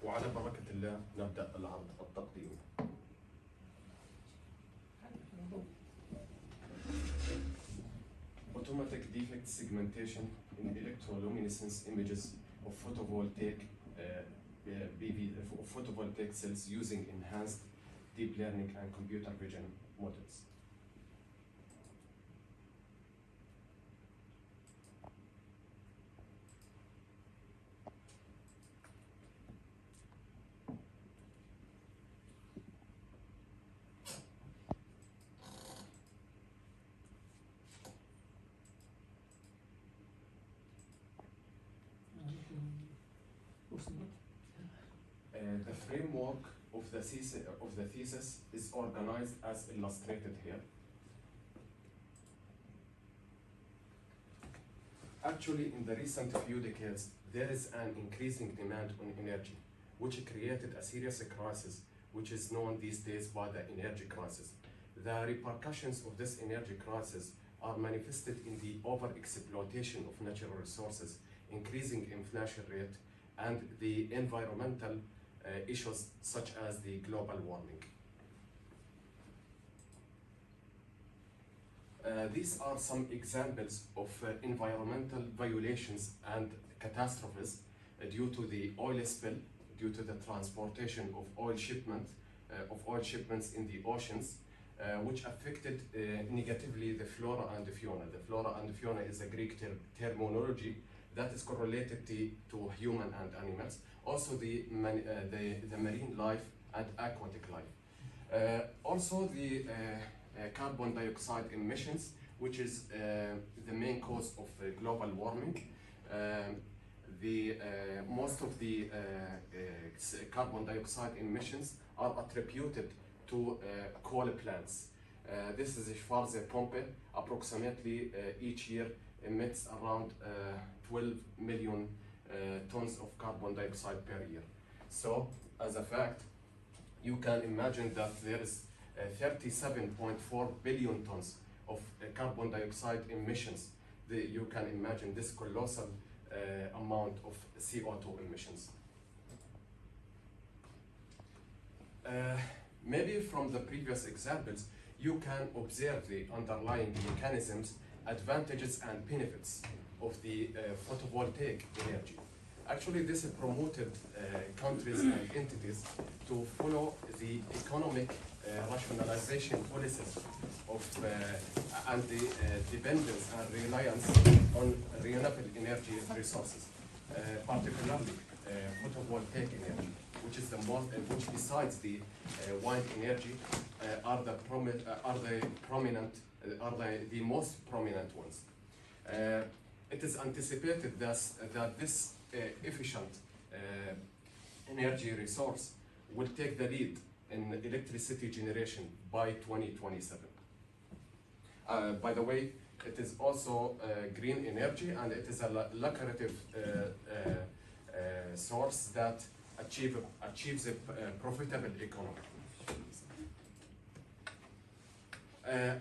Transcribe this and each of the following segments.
وعلى بركة الله نبدأ العرض التقديمي. Automatic defect segmentation in electroluminescence images of photovoltaic photovoltaic cells using enhanced deep learning and computer vision models. The framework of the thesis is organized as illustrated here. Actually, in the recent few decades, there is an increasing demand on energy, which created a serious crisis, which is known these days by the energy crisis. The repercussions of this energy crisis are manifested in the over-exploitation of natural resources, increasing inflation rate, and the environmental issues such as the global warming. These are some examples of environmental violations and catastrophes due to the oil spill, due to the transportation of oil shipments in the oceans, which affected negatively the flora and the fauna. The flora and the fauna is a Greek terminology that is correlated to human and animals. Also the marine life and aquatic life. Also the carbon dioxide emissions, which is the main cause of global warming. Most of the carbon dioxide emissions are attributed to coal plants. This is Schwarze-Pumpe, approximately each year emits around 12 million tons of carbon dioxide per year. So, as a fact, you can imagine that there is 37.4 billion tons of carbon dioxide emissions. You can imagine this colossal amount of CO2 emissions. Maybe from the previous examples, you can observe the underlying mechanisms, advantages and benefits of the photovoltaic energy. Actually, this promoted countries and entities to follow the economic rationalization policies of and the dependence and reliance on renewable energy resources, particularly photovoltaic energy, which is which besides the wind energy are the most prominent ones. It is anticipated thus that this efficient energy resource will take the lead in electricity generation by 2027. By the way, it is also green energy, and it is a lucrative source that achieves a profitable economy.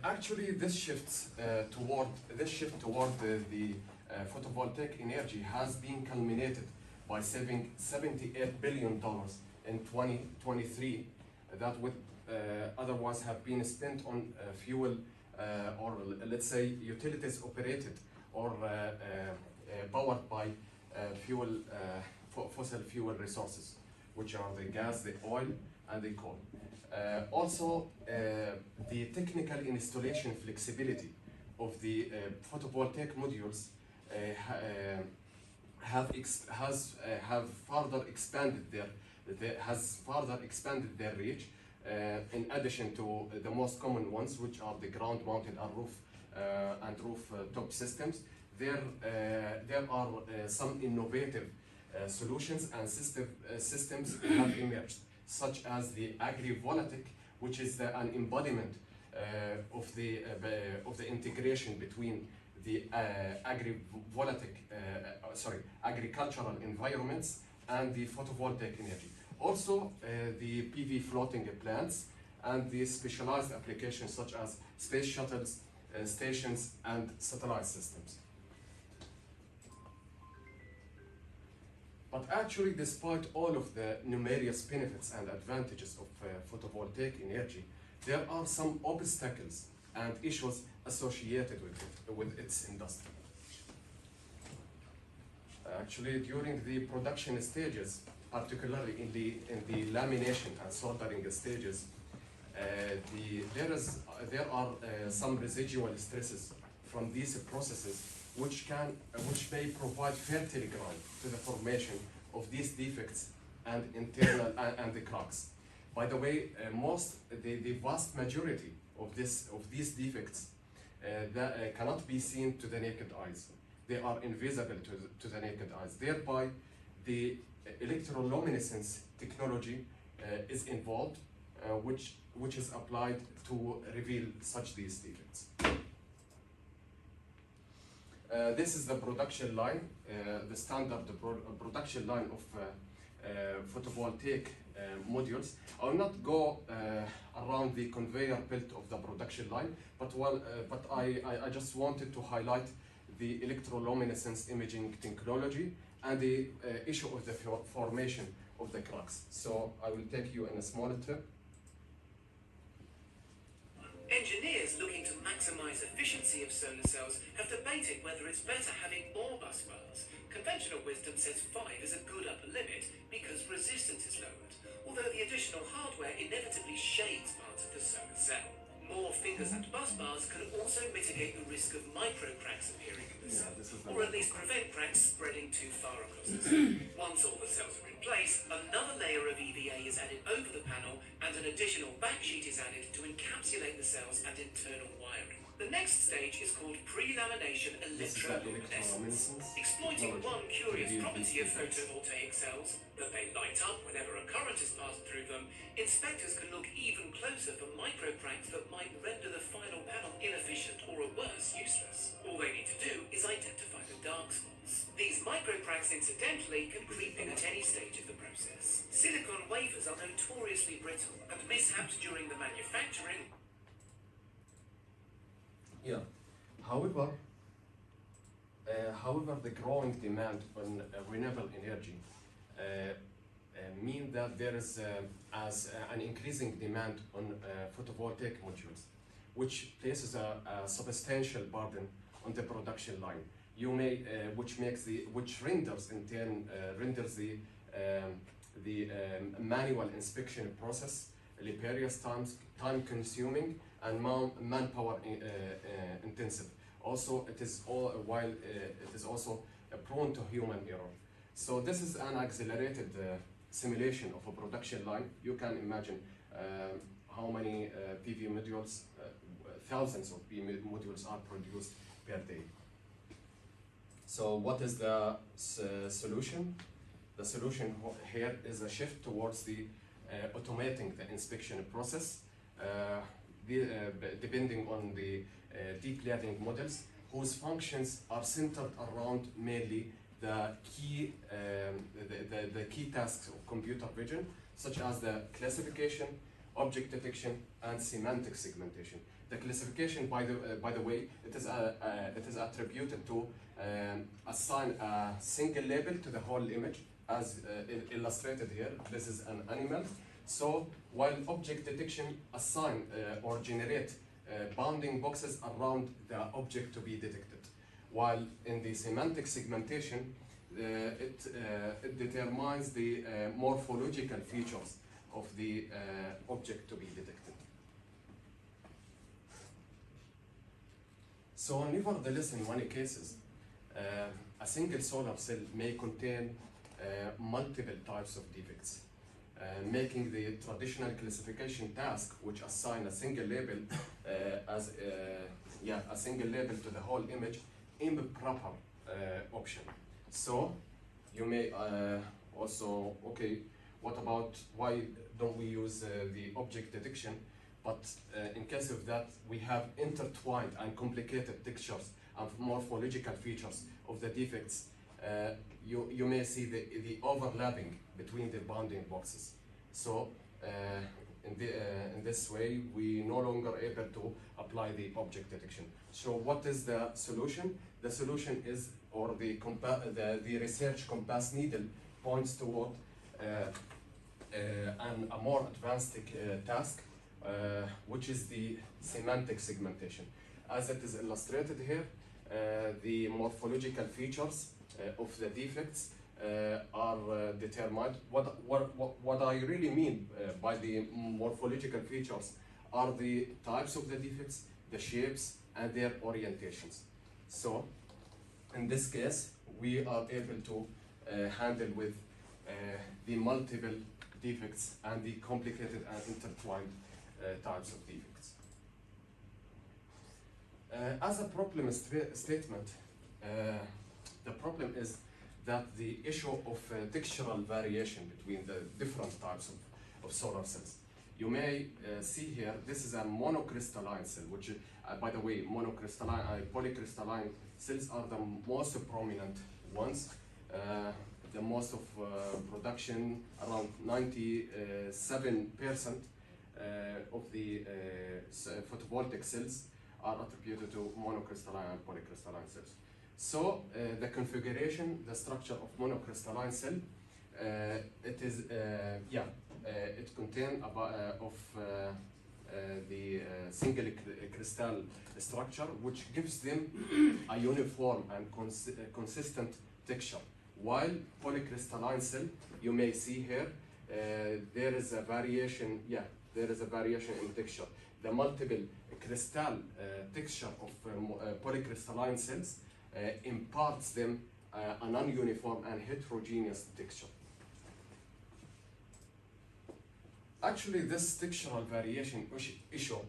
Actually, this shift toward the photovoltaic energy has been culminated by saving $78 billion in 2023 that would otherwise have been spent on fuel or let's say utilities operated or powered by fossil fuel resources, which are the gas, the oil, and the coal. Also, the technical installation flexibility of the photovoltaic modules have further expanded their reach. In addition to the most common ones, which are the ground-mounted and rooftop systems, there are some innovative solutions and systems have emerged, such as the agrivoltaic, which is an embodiment of the integration between the agricultural environments and the photovoltaic energy. Also, the PV floating plants and the specialized applications such as space shuttles, stations, and satellite systems. But actually, despite all of the numerous benefits and advantages of photovoltaic energy, there are some obstacles and issues associated with its industry. Actually, during the production stages, particularly in the lamination and soldering stages, there are some residual stresses from these processes which may provide fertile ground to the formation of these defects and internal and the cracks. By the way, the vast majority of these defects that cannot be seen to the naked eyes. They are invisible to the naked eyes. Thereby, the electroluminescence technology is involved, which is applied to reveal such these defects. This is the production line, the standard production line of photovoltaic modules. I will not go around the conveyor belt of the production line, but I just wanted to highlight the electroluminescence imaging technology and the issue of the formation of the cracks. So I will take you in a small trip. Engineers looking to maximize efficiency of solar cells have debated whether it's better having more bus bars. Conventional wisdom says 5 is a good upper limit because resistance is lowered, although the additional hardware inevitably shades parts of the solar cell. More fingers and bus bars can also mitigate the risk of micro cracks appearing in the cell, or at least prevent cracks spreading too far across the cell. Once all the cells are in place, another layer of EVA is added over the panel and an additional backsheet is added to encapsulate the cells and internal wiring. The next stage is called pre-lamination electroluminescence, exploiting one curious property of photovoltaic cells, that they light up whenever a current is passed through them. Inspectors can look even closer for micro cracks that might render the final panel inefficient or at worst useless. All they need to do is identify the dark spots. These micro cracks, incidentally, can creep in at any stage of the process. Silicon wafers are notoriously brittle, and mishaps during the manufacturing. Yeah. However, the growing demand on renewable energy mean that there is an increasing demand on photovoltaic modules, which places a substantial burden on the production line. Which renders in turn the manual inspection process laborious, time-consuming, and manpower intensive. Also, it is also prone to human error. So this is an accelerated simulation of a production line. You can imagine how many PV modules, thousands of PV modules are produced per day. So what is the solution? The solution here is a shift towards the automating the inspection process, depending on the deep learning models, whose functions are centered around mainly the key tasks of computer vision, such as the classification, object detection, and semantic segmentation. The classification, by the way, it is attributed to assign a single label to the whole image, as illustrated here. This is an animal. So while object detection assign or generate bounding boxes around the object to be detected, while in the semantic segmentation, it determines the morphological features of the object to be detected. So nevertheless, in many cases, a single solar cell may contain multiple types of defects, making the traditional classification task, which assign a single label a single label to the whole image, improper option. So you may also, okay, what about why don't we use the object detection? But in case of that, we have intertwined and complicated textures and morphological features of the defects. You may see the overlapping between the bounding boxes. So in this way, we no longer able to apply the object detection. So what is the solution? The solution is, or the research compass needle points toward a more advanced task, which is the semantic segmentation. As it is illustrated here, the morphological features of the defects are determined. What I really mean by the morphological features are the types of the defects, the shapes, and their orientations. So, in this case, we are able to handle with the multiple defects and the complicated and intertwined types of defects. As a problem statement, the problem is that the issue of textural variation between the different types of solar cells. You may see here, this is a monocrystalline cell, which, by the way, monocrystalline and polycrystalline cells are the most prominent ones. The most of production, around 97% of the photovoltaic cells are attributed to monocrystalline and polycrystalline cells. So the configuration, the structure of monocrystalline cell, it is it contains the single crystal structure, which gives them a uniform and consistent texture. While polycrystalline cell, you may see here, there is a variation. There is a variation in texture. The multiple crystal texture of polycrystalline cells imparts them a non-uniform and heterogeneous texture. Actually, this textural variation issue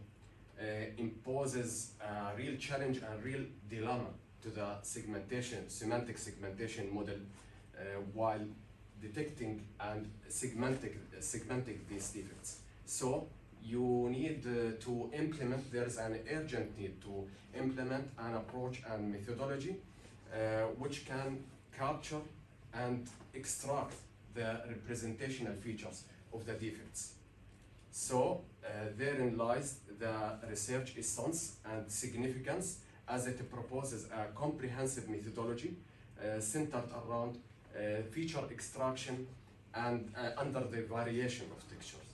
imposes a real challenge and real dilemma to the semantic segmentation model while detecting and segmenting these defects. So you need to implement, there is an urgent need to implement an approach and methodology which can capture and extract the representational features of the defects. So therein lies the research essence and significance, as it proposes a comprehensive methodology centered around feature extraction and under the variation of textures.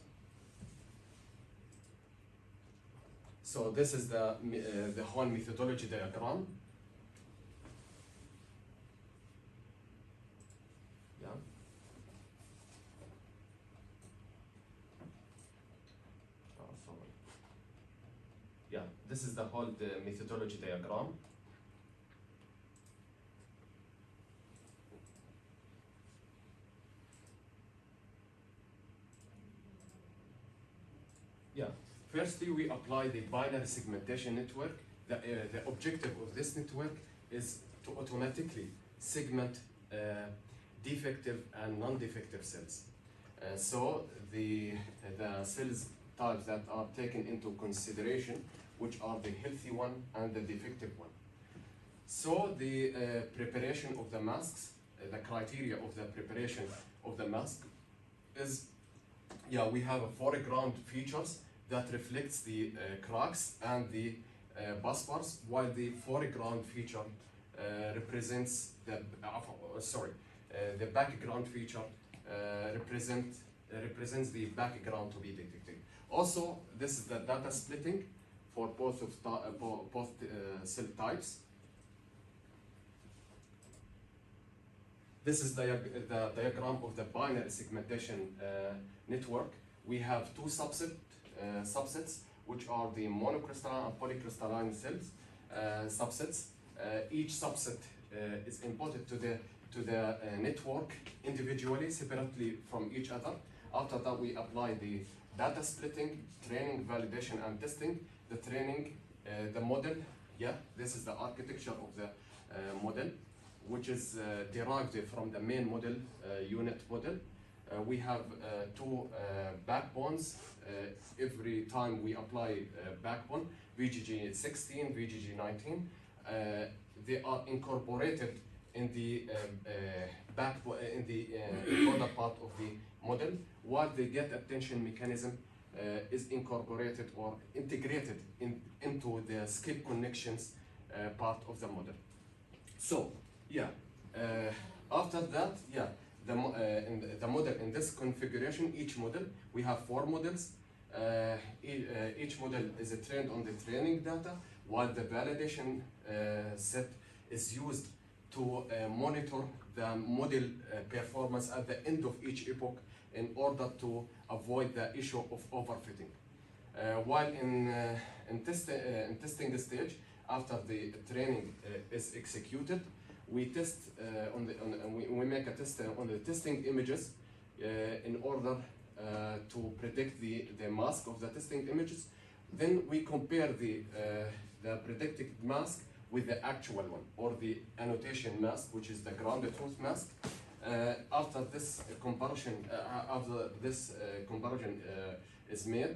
So this is the whole methodology diagram. Yeah. Oh, sorry. Yeah, this is the whole methodology diagram. Yeah. Firstly, we apply the binary segmentation network. The objective of this network is to automatically segment defective and non-defective cells. So the cells types that are taken into consideration, which are the healthy one and the defective one. So the preparation of the masks, the criteria of the preparation of the mask is, we have a foreground features that reflects the cracks and the bus bars, while the foreground feature represents the the background feature represents the background to be detected. Also, this is the data splitting for both cell types. This is the diagram of the binary segmentation network. We have two subsets, which are the monocrystalline and polycrystalline cells subsets. Each subset is inputted to the network individually, separately from each other. After that, we apply the data splitting, training, validation, and testing. The training, the model, this is the architecture of the model, which is derived from the main model, unit model. We have two backbones. Every time we apply backbone, VGG16, VGG19, they are incorporated in the encoder part of the model, while the get attention mechanism is incorporated or integrated into the skip connections part of the model. So after that, the model in this configuration, each model, we have 4 models. Each model is trained on the training data, while the validation set is used to monitor the model performance at the end of each epoch in order to avoid the issue of overfitting. While in testing stage, after the training is executed, we test we make a test on the testing images in order to predict the mask of the testing images. Then we compare the predicted mask with the actual one, or the annotation mask, which is the ground truth mask. After this comparison, is made,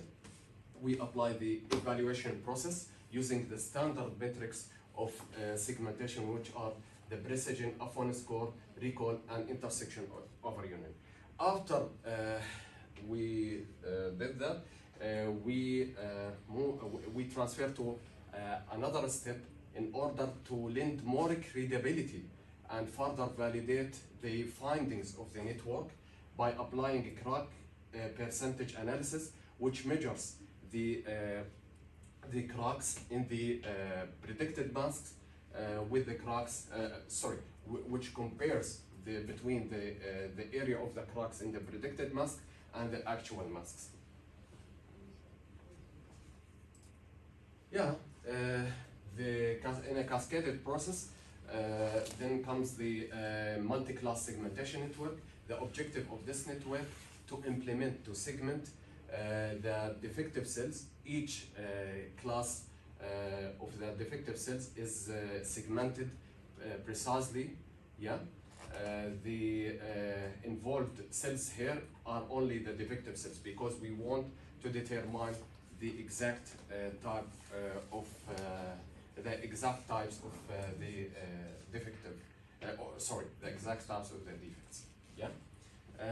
we apply the evaluation process using the standard metrics of segmentation, which are the precision, Affine score, recall, and intersection over union. After we did that, we transfer to another step in order to lend more credibility and further validate the findings of the network by applying a crack percentage analysis, which measures the cracks in the predicted masks with the cracks, which compares between the area of the cracks in the predicted mask and the actual masks. Yeah, in a cascaded process, then comes the multi-class segmentation network. The objective of this network to segment the defective cells. Each class of the defective cells is segmented precisely. Yeah, the involved cells here are only the defective cells, because we want to determine the exact type of the exact types of the defective, the exact types of the defects. Yeah.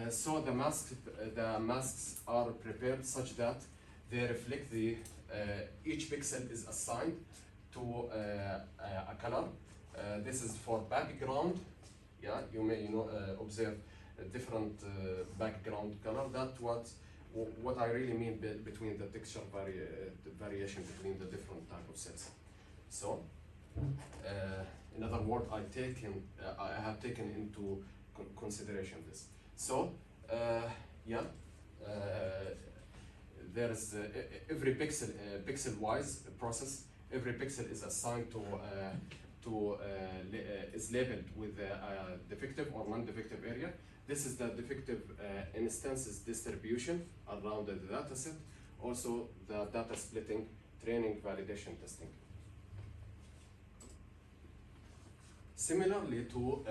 So the masks are prepared such that they reflect each pixel is assigned to a color. This is for background. Yeah, you may observe a different background color. That's what I really mean between the texture variation between the different type of cells. So, in other words, I have taken into consideration this. So, there is every pixel-wise process. Every pixel is assigned is labeled with a defective or non-defective area. This is the defective instances distribution around the data set. Also, the data splitting, training, validation, testing. Similarly to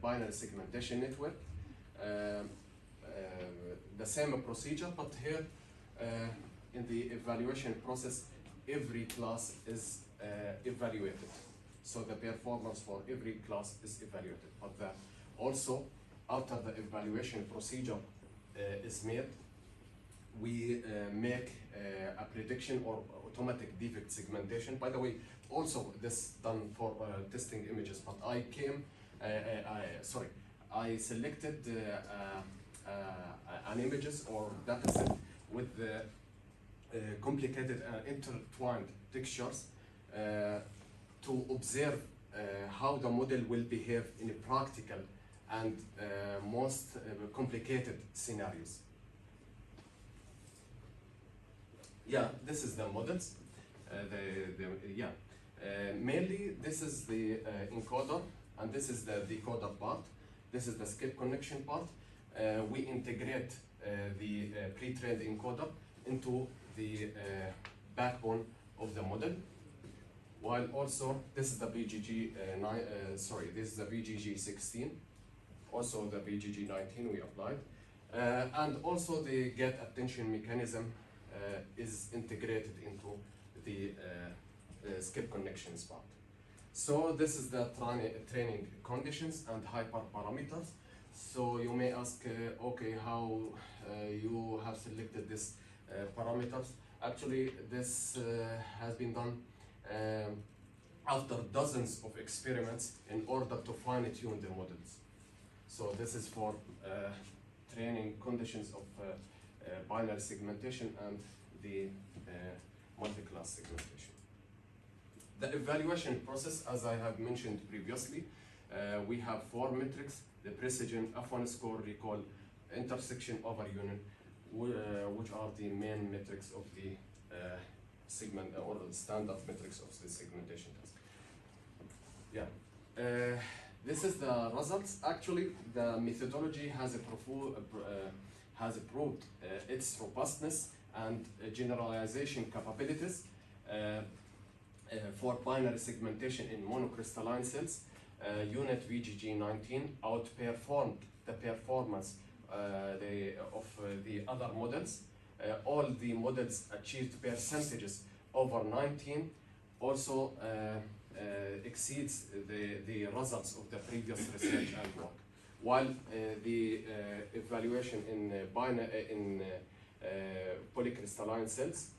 binary segmentation network, the same procedure, but here in the evaluation process, every class is evaluated. So the performance for every class is evaluated. But also, after the evaluation procedure is made, we make a prediction or automatic defect segmentation. By the way, also this done for testing images, but I selected an images or data set with the complicated and intertwined textures to observe how the model will behave in a practical and most complicated scenarios. Yeah, this is the models. Mainly, this is the encoder, and this is the decoder part. This is the skip connection part. We integrate the pre-trained encoder into the backbone of the model. While also, this is the this is the BGG 16. Also the BGG 19 we applied. And also the get attention mechanism is integrated into the skip connections part. So this is the training conditions and hyperparameters. So you may ask, okay, how you have selected this parameters? Actually, this has been done after dozens of experiments in order to fine-tune the models. So this is for training conditions of binary segmentation and the multi-class segmentation. The evaluation process, as I have mentioned previously, we have 4 metrics: the precision, F1 score, recall, intersection over unit, which are the main metrics of the segment or the standard metrics of the segmentation test. Yeah. This is the results. Actually, the methodology has proved its robustness and generalization capabilities for binary segmentation in monocrystalline cells. Unit VGG19 outperformed the performance of the other models. All the models achieved percentages over 19, also exceeds the results of the previous research and work. While the evaluation in polycrystalline cells,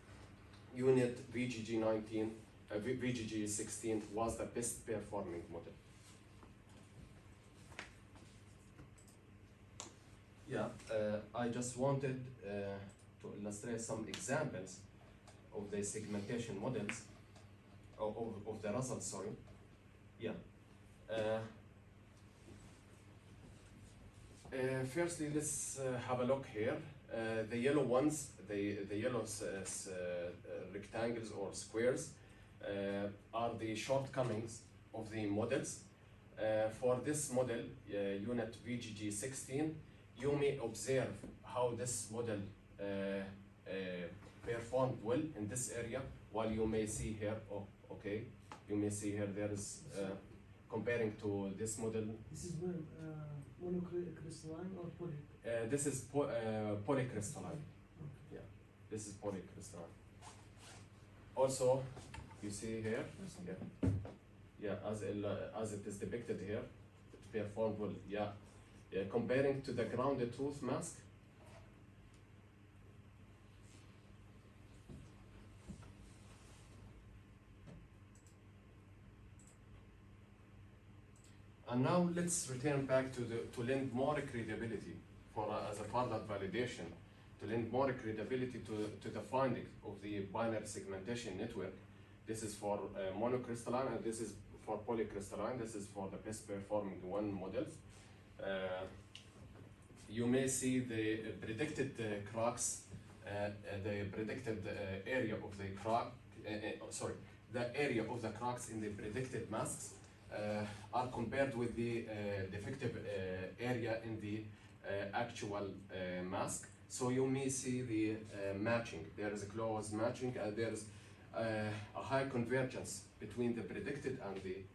unit VGG16 was the best performing model. Yeah, I just wanted to illustrate some examples of the segmentation models, of the results, sorry. Yeah. Firstly, let's have a look here. The yellow ones, the yellow rectangles or squares are the shortcomings of the models. For this model, unit VGG16, you may observe how this model performed well in this area, while you may see here, oh, okay, you may see here there is, comparing to this model. This is monocrystalline or poly? This is polycrystalline. Yeah, this is polycrystalline. Also, you see here, yeah, as it is depicted here, it performed well. Yeah, comparing to the grounded truth mask. And now let's return back to lend more credibility as a further validation, to lend more credibility to the finding of the binary segmentation network. This is for monocrystalline and this is for polycrystalline. This is for the best performing one models. You may see the predicted cracks, the predicted area of the crack, the area of the cracks in the predicted masks are compared with the defective area in the actual mask. So you may see the matching. There is a close matching and there is a high convergence between the predicted and the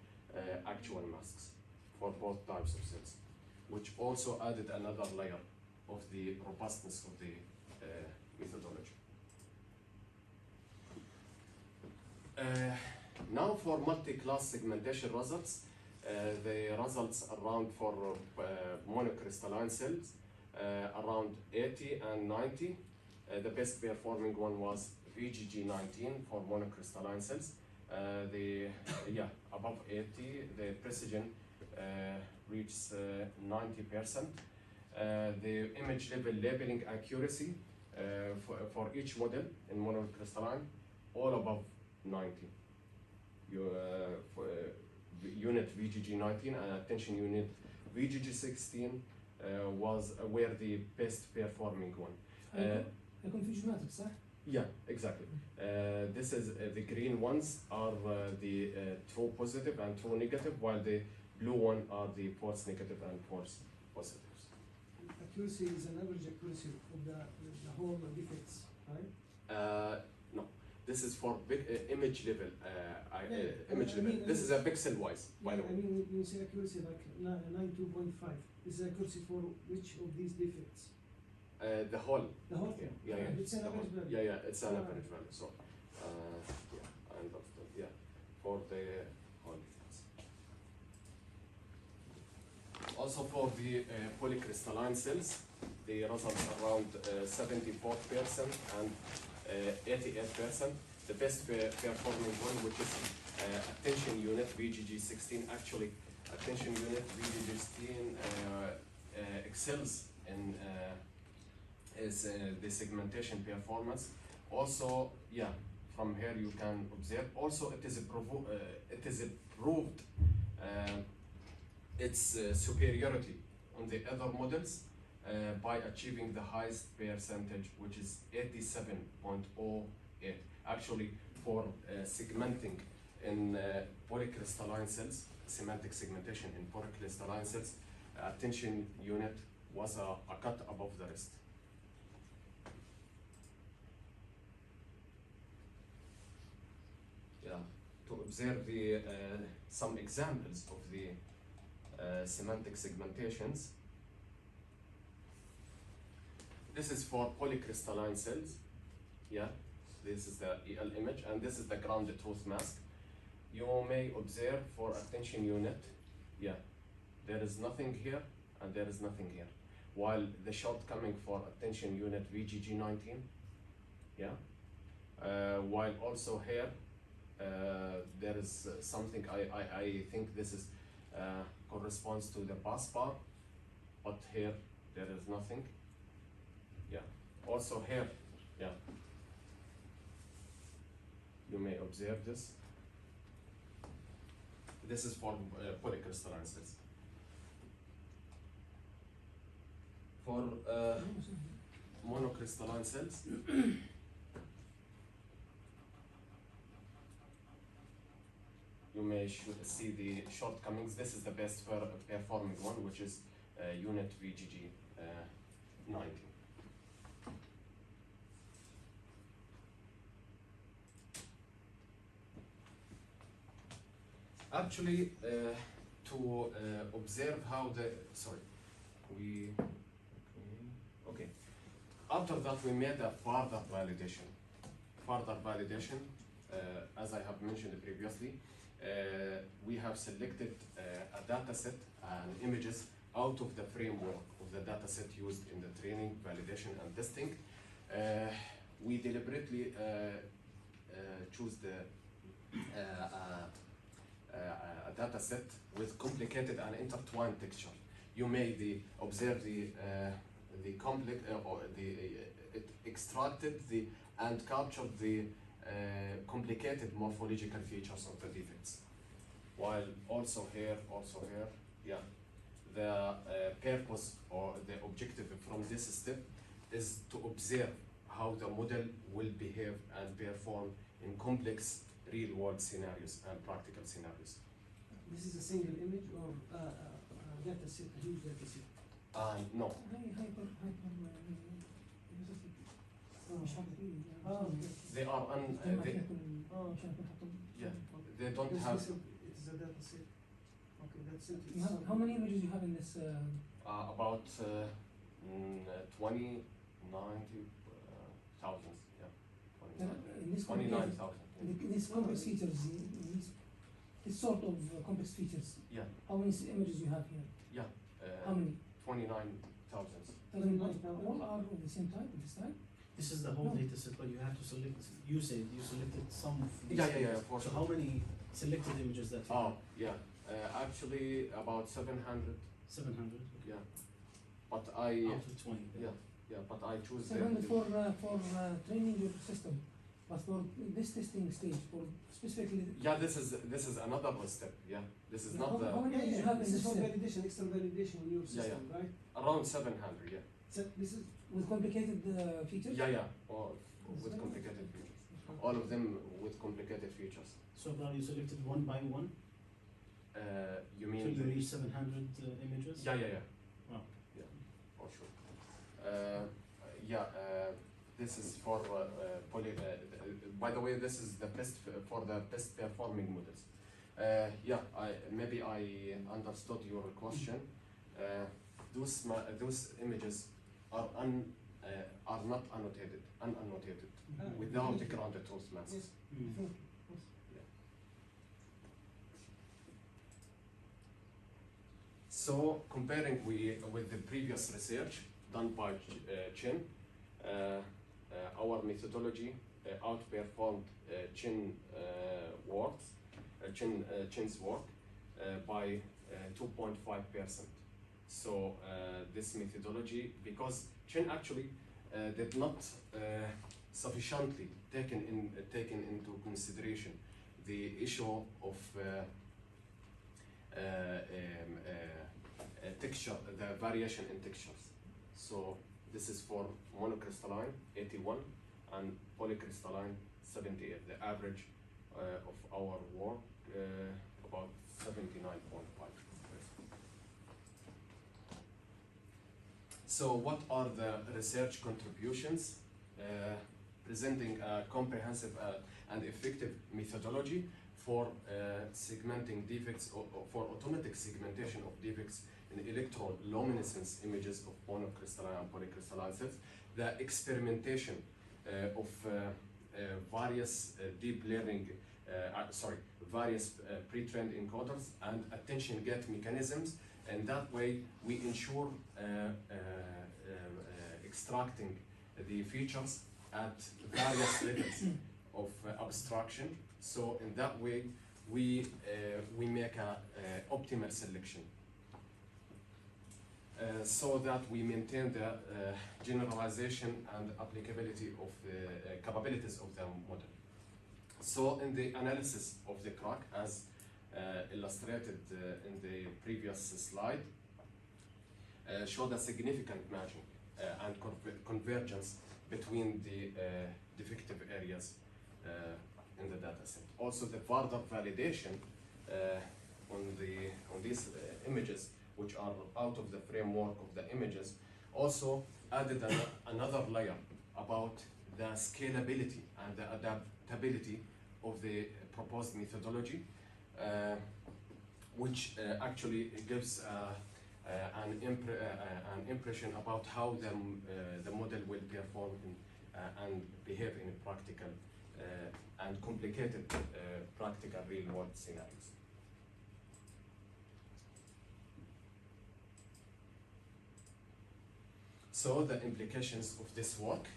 actual masks for both types of cells, which also added another layer of the robustness of the methodology. Now for multi-class segmentation results, the results around for monocrystalline cells, around 80 and 90. The best performing one was VGG19 for monocrystalline cells. Above 80, the precision reaches 90%. The image level labeling accuracy for each model in monocrystalline, all above 90. Unit VGG19 and attention unit VGG16 were the best performing one. Confusion matrix, sir? Yeah, exactly. This is the green ones are the true positive and true negative, while the blue one are the false negative and false positives. Accuracy is an average accuracy of the whole defects, right? No, this is for image level. Image I level. mean, this is a pixel wise, by the way. I mean, you say accuracy like 92.5. This is accuracy for which of these defects? The whole. The whole thing. Yeah. It's an average value. Yeah, it's an average value. So, I understood. Yeah, for the whole defects. Also for the polycrystalline cells, the results around 74% and 88%. The best performing one, which is attention unit VGG16. Actually, attention unit VGG16 excels in the segmentation performance. Also, yeah, from here you can observe. Also, it is proved its superiority on the other models by achieving the highest percentage, which is 87.08. Actually, for segmenting in polycrystalline cells, semantic segmentation in polycrystalline cells, attention unit was a cut above the rest. Yeah, to observe the some examples of the semantic segmentations. This is for polycrystalline cells. Yeah, this is the EL image, and this is the grounded truth mask. You may observe for attention unit, yeah, there is nothing here and there is nothing here. While the shortcoming for attention unit VGG19, yeah, while also here there is something I think this is corresponds to the bus bar, but here there is nothing. Yeah, also here, yeah, you may observe this. This is for polycrystalline cells. For monocrystalline cells, you may see the shortcomings. This is the best performing one, which is unit VGG 19. Actually, to observe how the, sorry, okay. After that, we made a further validation. As I have mentioned previously, we have selected a data set and images out of the framework of the data set used in the training, validation, and testing. We deliberately choose a data set with complicated and intertwined texture. You may observe it extracted and captured the complicated morphological features of the defects. While also here, yeah, the purpose or the objective from this step is to observe how the model will behave and perform in complex real-world scenarios and practical scenarios. This is a single image or data set, a huge data set? No. They are yeah, they don't have. It is a data set. Okay, that's it. How many images you have in this? About 90,000. Yeah. In this 29,000. These complex features, this sort of complex features. Yeah. How many images you have here? Yeah. How many? 29,000. All are of the same type, this type? This is the whole data set, but you have to select, you said you selected some of these. Yeah, for So sure. how many selected images that you have? Yeah. Actually, about 700. 700? Yeah. But I. Out of 20. Yeah, but I choose 700 for training your system, but for this testing stage, for specifically. Yeah, this is another step. Yeah, this is not How many images you have in This is this for step? validation, extra validation in your system, right? around 700. Yeah. So this is With complicated features? Yeah. Or with complicated features. All of them with complicated features. So now you selected one by one? You So mean? you reach 700 images? Yeah. Wow. Yeah, for sure. This is for by the way, this is the best for the best performing models. Maybe I understood your question. Those images are not unannotated, without the grounded truth masks. yes. Mm. So comparing with the previous research done by Chen, our methodology outperformed Chen's work by 2.5%. So this methodology, because Chen actually did not sufficiently taken into consideration the issue of texture, the variation in textures. So this is for monocrystalline 81 and polycrystalline 78. The average of our work about 79.5. So what are the research contributions? Presenting a comprehensive and effective methodology for segmenting defects or for automatic segmentation of defects in electroluminescence images of monocrystalline and polycrystalline cells. The experimentation of various deep learning, various pre-trained encoders and attention gate mechanisms, and that way we ensure extracting the features at various levels of abstraction. So in that way we make a optimal selection so that we maintain the generalization and applicability of the capabilities of the model. So in the analysis of the crack, as illustrated in the previous slide, showed a significant matching and convergence between the defective areas in the data set. Also, the further validation on these images, which are out of the framework of the images, also added another layer about the scalability and the adaptability of the proposed methodology, which actually gives an impression about how the model will perform and behave in practical and complicated practical real-world scenarios. So the implications of this work: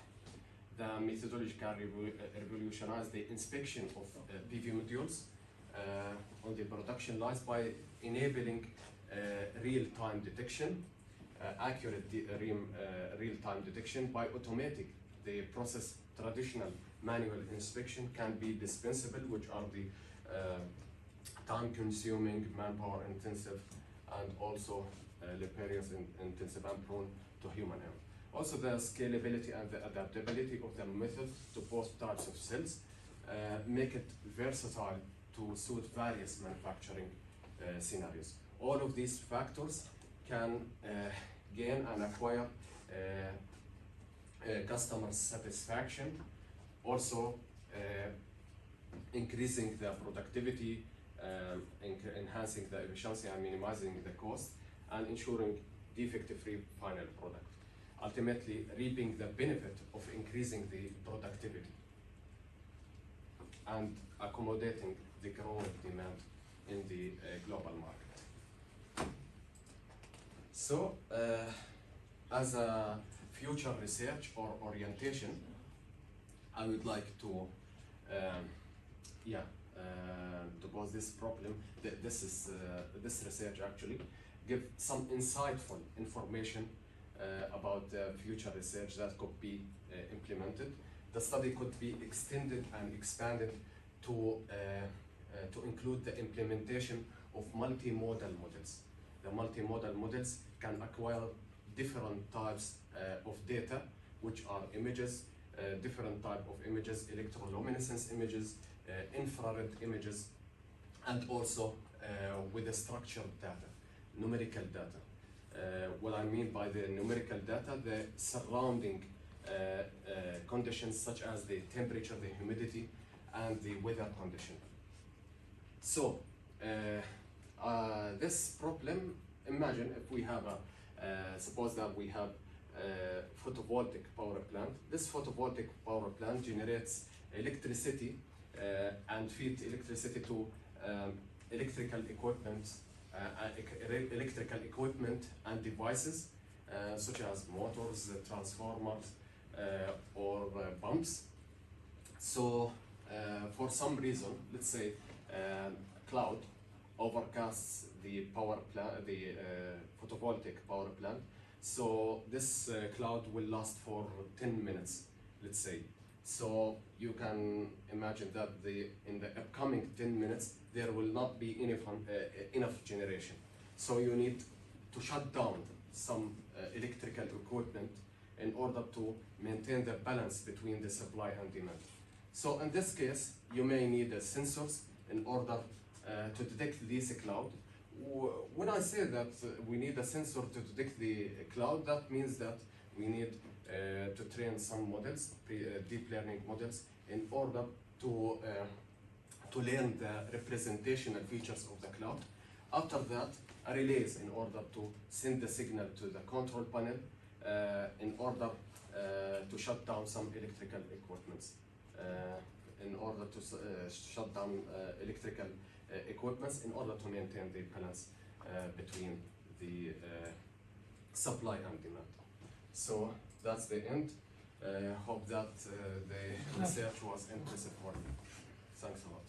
the methodology can revolutionize the inspection of PV modules on the production lines by enabling real-time detection, accurate real-time detection. By automating the process, traditional manual inspection can be dispensable, which are the time-consuming, manpower-intensive, and also laborious-intensive and prone to human error. Also, the scalability and the adaptability of the method to both types of cells make it versatile to suit various manufacturing scenarios. All of these factors can gain and acquire customer satisfaction, also increasing the productivity, enhancing the efficiency and minimizing the cost, and ensuring defect-free final product, ultimately reaping the benefit of increasing the productivity and accommodating the growing demand in the global market. So, as a future research or orientation, I would like to pose this problem. This research actually give some insightful information about the future research that could be implemented. The study could be extended and expanded to include the implementation of multimodal models. The multimodal models can acquire different types of data, which are images, different type of images, electroluminescence images, infrared images, and also with the structured data, numerical data. What I mean by the numerical data, the surrounding conditions such as the temperature, the humidity, and the weather condition. So, this problem, imagine if we have suppose that we have a photovoltaic power plant. This photovoltaic power plant generates electricity and feeds electricity to electrical equipment and devices such as motors, transformers, or pumps. So for some reason, let's say cloud overcasts the power plant, the photovoltaic power plant. So this cloud will last for 10 minutes, let's say. So you can imagine that in the upcoming 10 minutes, there will not be enough generation. So you need to shut down some electrical equipment in order to maintain the balance between the supply and demand. So in this case, you may need sensors in order to detect this cloud. When I say that we need a sensor to detect the cloud, that means that we need to train some models, deep learning models, in order to learn the representational features of the cloud. After that, a relays in order to send the signal to the control panel in order to shut down some electrical equipments. In order to shut down electrical equipments in order to maintain the balance between the supply and demand. So that's the end. Hope that the research was impressive for you. Thanks a lot.